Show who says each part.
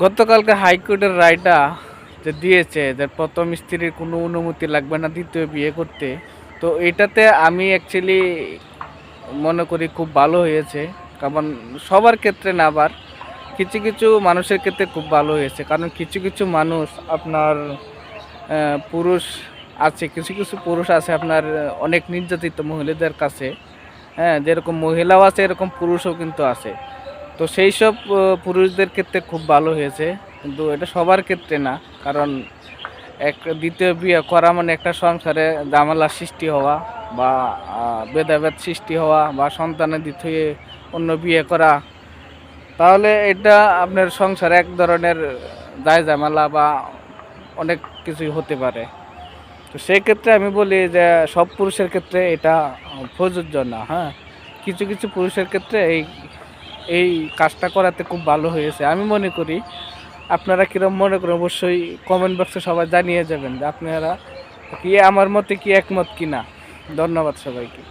Speaker 1: গতকালকে হাইকোর্টের রায়টা যে দিয়েছে যে প্রথম স্ত্রীর কোনো অনুমতি লাগবে না দ্বিতীয় বিয়ে করতে, তো এটাতে আমি অ্যাকচুয়ালি মনে করি খুব ভালো হয়েছে। কারণ সবার ক্ষেত্রে না, আবার কিছু কিছু মানুষের ক্ষেত্রে খুব ভালো হয়েছে। কারণ কিছু কিছু মানুষ আপনার পুরুষ আছে, কিছু কিছু পুরুষ আছে আপনার অনেক নির্যাতিত মহিলাদের কাছে। হ্যাঁ, যেরকম মহিলাও আছে এরকম পুরুষও কিন্তু আছে। তো সেই সব পুরুষদের ক্ষেত্রে খুব ভালো হয়েছে, কিন্তু এটা সবার ক্ষেত্রে না। কারণ দ্বিতীয় বিয়ে করা মানে একটা সংসারে ঝামেলার সৃষ্টি হওয়া বা ভেদাভেদ সৃষ্টি হওয়া বা সন্তানের দিক থেকে অন্য বিয়ে করা। তাহলে এটা আপনার সংসারে এক ধরনের দায় ঝামেলা বা অনেক কিছুই হতে পারে। তো সেই ক্ষেত্রে আমি বলি যে সব পুরুষের ক্ষেত্রে এটা প্রযোজ্য না। হ্যাঁ, কিছু কিছু পুরুষের ক্ষেত্রে এই এই কাজটা করাতে খুব ভালো হয়েছে আমি মনে করি। আপনারা কিরম মনে করেন অবশ্যই কমেন্ট বক্সে সবাই জানিয়ে যাবেন যে আপনারা কি আমার মতে কি একমত কিনা। ধন্যবাদ সবাইকে।